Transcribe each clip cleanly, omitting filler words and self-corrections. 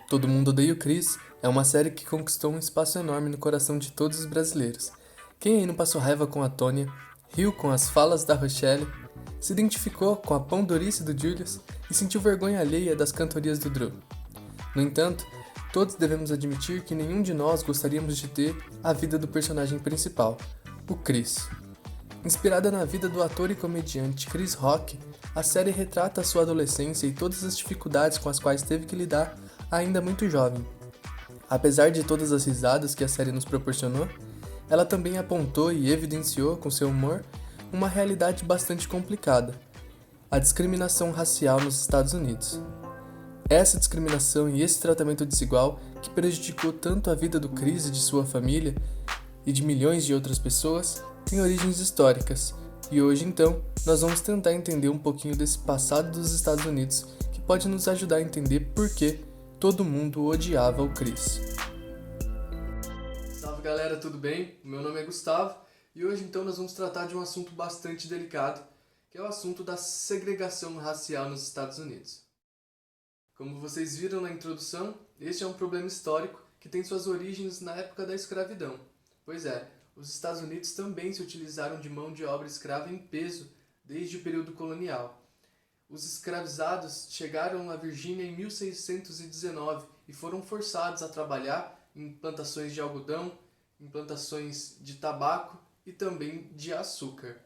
Todo Mundo Odeia o Chris é uma série que conquistou um espaço enorme no coração de todos os brasileiros. Quem aí não passou raiva com a Tônia, riu com as falas da Rochelle, se identificou com a pão-durice do Julius e sentiu vergonha alheia das cantorias do Drew? No entanto, todos devemos admitir que nenhum de nós gostaríamos de ter a vida do personagem principal, o Chris. Inspirada na vida do ator e comediante Chris Rock, a série retrata a sua adolescência e todas as dificuldades com as quais teve que lidar ainda muito jovem. Apesar de todas as risadas que a série nos proporcionou, ela também apontou e evidenciou com seu humor uma realidade bastante complicada: a discriminação racial nos Estados Unidos. Essa discriminação e esse tratamento desigual que prejudicou tanto a vida do Chris e de sua família e de milhões de outras pessoas tem origens históricas, e hoje então nós vamos tentar entender um pouquinho desse passado dos Estados Unidos que pode nos ajudar a entender por que todo mundo odiava o Chris. Salve galera, tudo bem? O meu nome é Gustavo e hoje então nós vamos tratar de um assunto bastante delicado, que é o assunto da segregação racial nos Estados Unidos. Como vocês viram na introdução, este é um problema histórico que tem suas origens na época da escravidão. Pois é, os Estados Unidos também se utilizaram de mão de obra escrava em peso desde o período colonial. Os escravizados chegaram à Virgínia em 1619 e foram forçados a trabalhar em plantações de algodão, em plantações de tabaco e também de açúcar.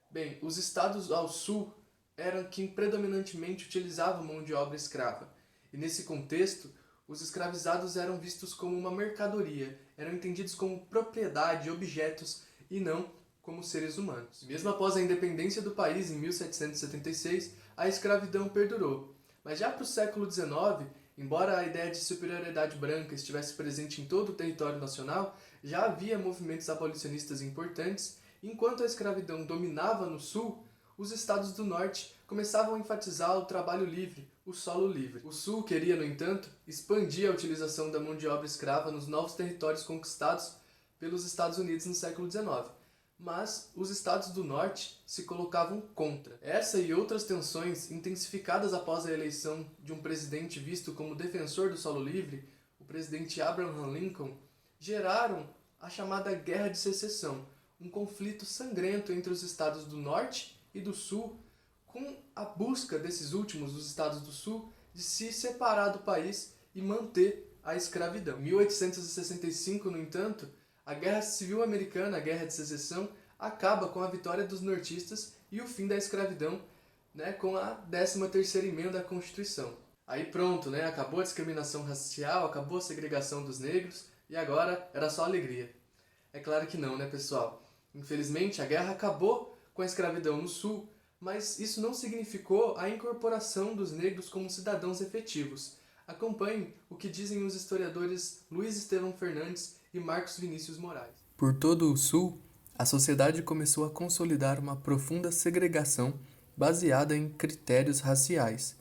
Bem, os estados ao sul eram quem predominantemente utilizava mão de obra escrava, e nesse contexto, os escravizados eram vistos como uma mercadoria, eram entendidos como propriedade, objetos e não como seres humanos. Mesmo após a independência do país em 1776, a escravidão perdurou. Mas já para o século XIX, embora a ideia de superioridade branca estivesse presente em todo o território nacional, já havia movimentos abolicionistas importantes. Enquanto a escravidão dominava no sul, os estados do norte começavam a enfatizar o trabalho livre, o solo livre. O sul queria, no entanto, expandir a utilização da mão de obra escrava nos novos territórios conquistados pelos Estados Unidos no século XIX. Mas os estados do norte se colocavam contra. Essa e outras tensões, intensificadas após a eleição de um presidente visto como defensor do solo livre, o presidente Abraham Lincoln, geraram a chamada Guerra de Secessão, um conflito sangrento entre os estados do norte e do sul, com a busca desses últimos, os estados do sul, de se separar do país e manter a escravidão. Em 1865, no entanto, a Guerra Civil Americana, a Guerra de Secessão, acaba com a vitória dos nortistas e o fim da escravidão, com a 13ª emenda à Constituição. Aí pronto, acabou a discriminação racial, acabou a segregação dos negros e agora era só alegria. É claro que não, pessoal? Infelizmente, a guerra acabou com a escravidão no sul, mas isso não significou a incorporação dos negros como cidadãos efetivos. Acompanhe o que dizem os historiadores Luiz Estevão Fernandes e Marcos Vinícius Moraes. Por todo o sul, a sociedade começou a consolidar uma profunda segregação baseada em critérios raciais.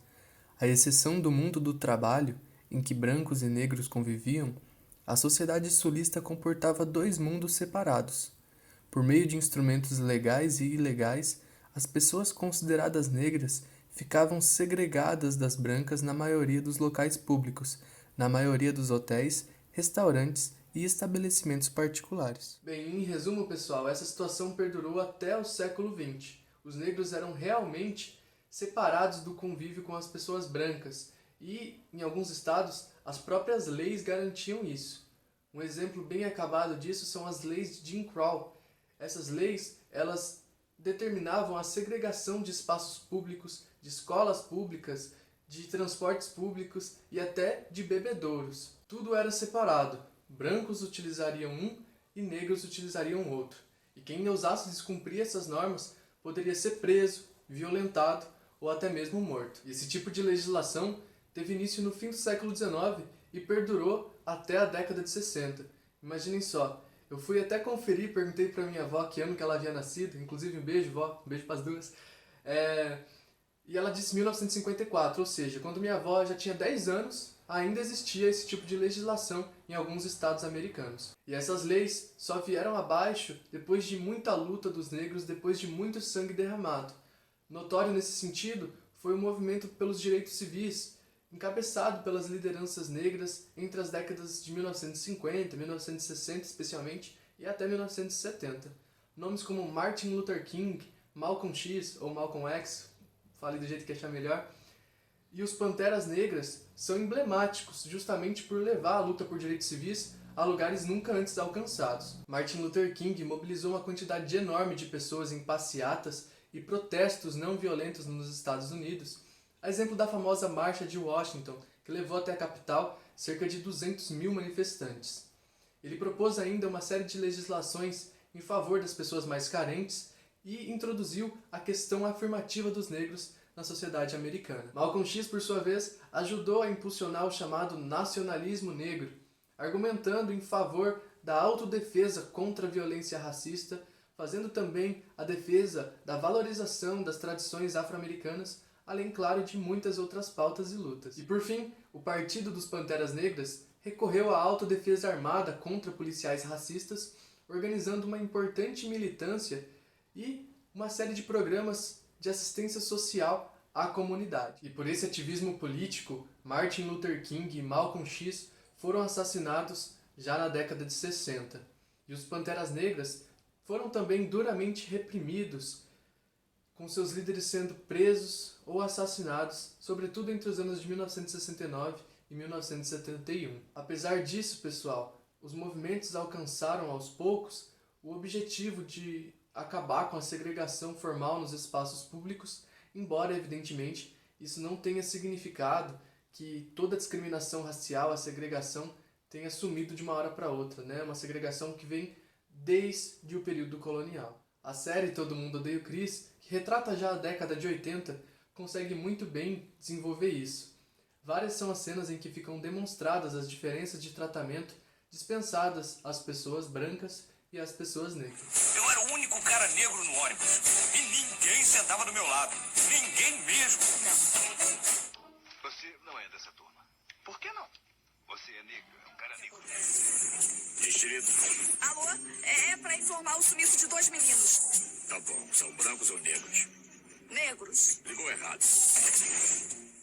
À exceção do mundo do trabalho, em que brancos e negros conviviam, a sociedade sulista comportava dois mundos separados. Por meio de instrumentos legais e ilegais, as pessoas consideradas negras ficavam segregadas das brancas na maioria dos locais públicos, na maioria dos hotéis, restaurantes e estabelecimentos particulares. Bem, em resumo, pessoal, essa situação perdurou até o século XX. Os negros eram realmente separados do convívio com as pessoas brancas e, em alguns estados, as próprias leis garantiam isso. Um exemplo bem acabado disso são as leis de Jim Crow. Essas leis, elas determinavam a segregação de espaços públicos, de escolas públicas, de transportes públicos e até de bebedouros. Tudo era separado. Brancos utilizariam um e negros utilizariam outro. E quem ousasse descumprir essas normas poderia ser preso, violentado ou até mesmo morto. E esse tipo de legislação teve início no fim do século XIX e perdurou até a década de 60. Imaginem só, eu fui até conferir, perguntei pra minha avó que ano que ela havia nascido, inclusive um beijo, vó, um beijo pras duas. E ela disse 1954, ou seja, quando minha avó já tinha 10 anos, ainda existia esse tipo de legislação em alguns estados americanos. E essas leis só vieram abaixo depois de muita luta dos negros, depois de muito sangue derramado. Notório nesse sentido foi o movimento pelos direitos civis, encabeçado pelas lideranças negras entre as décadas de 1950, 1960 especialmente, e até 1970. Nomes como Martin Luther King, Malcolm X ou Malcolm X, fale do jeito que achar melhor, e os Panteras Negras são emblemáticos justamente por levar a luta por direitos civis a lugares nunca antes alcançados. Martin Luther King mobilizou uma quantidade enorme de pessoas em passeatas e protestos não violentos nos Estados Unidos, a exemplo da famosa Marcha de Washington, que levou até a capital cerca de 200 mil manifestantes. Ele propôs ainda uma série de legislações em favor das pessoas mais carentes e introduziu a questão afirmativa dos negros na sociedade americana. Malcolm X, por sua vez, ajudou a impulsionar o chamado nacionalismo negro, argumentando em favor da autodefesa contra a violência racista, fazendo também a defesa da valorização das tradições afro-americanas, além, claro, de muitas outras pautas e lutas. E por fim, o Partido dos Panteras Negras recorreu à autodefesa armada contra policiais racistas, organizando uma importante militância e uma série de programas de assistência social à comunidade. E por esse ativismo político, Martin Luther King e Malcolm X foram assassinados já na década de 60. E os Panteras Negras foram também duramente reprimidos, com seus líderes sendo presos ou assassinados, sobretudo entre os anos de 1969 e 1971. Apesar disso, pessoal, os movimentos alcançaram aos poucos o objetivo de acabar com a segregação formal nos espaços públicos, embora, evidentemente, isso não tenha significado que toda a discriminação racial, a segregação, tenha sumido de uma hora para outra, né? Uma segregação que vem desde o período colonial. A série Todo Mundo Odeia o Chris, que retrata já a década de 80, consegue muito bem desenvolver isso. Várias são as cenas em que ficam demonstradas as diferenças de tratamento dispensadas às pessoas brancas e às pessoas negras. Eu era o único cara negro no ônibus e ninguém sentava do meu lado. Ninguém mesmo. Você não é dessa turma. Por que não? Você é negro, é um cara negro. Distrito. Alô? É pra informar o sumiço de 2 meninos. Tá bom, são brancos ou negros? Negros. Ligou errado.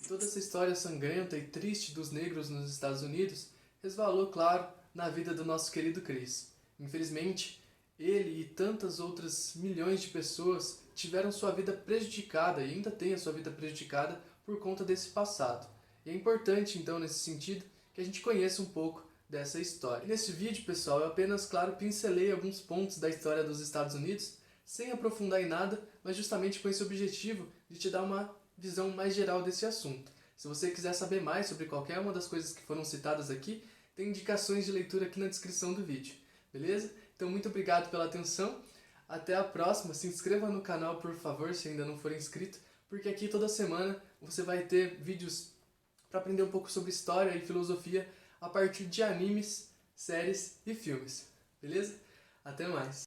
Toda essa história sangrenta e triste dos negros nos Estados Unidos resvalou, claro, na vida do nosso querido Chris. Infelizmente, ele e tantas outras milhões de pessoas tiveram sua vida prejudicada e ainda têm a sua vida prejudicada por conta desse passado. E é importante, então, nesse sentido, que a gente conheça um pouco dessa história. E nesse vídeo, pessoal, eu apenas, claro, pincelei alguns pontos da história dos Estados Unidos, sem aprofundar em nada, mas justamente com esse objetivo de te dar uma visão mais geral desse assunto. Se você quiser saber mais sobre qualquer uma das coisas que foram citadas aqui, tem indicações de leitura aqui na descrição do vídeo, beleza? Então, muito obrigado pela atenção, até a próxima, se inscreva no canal, por favor, se ainda não for inscrito, porque aqui toda semana você vai ter vídeos para aprender um pouco sobre história e filosofia a partir de animes, séries e filmes, beleza? Até mais!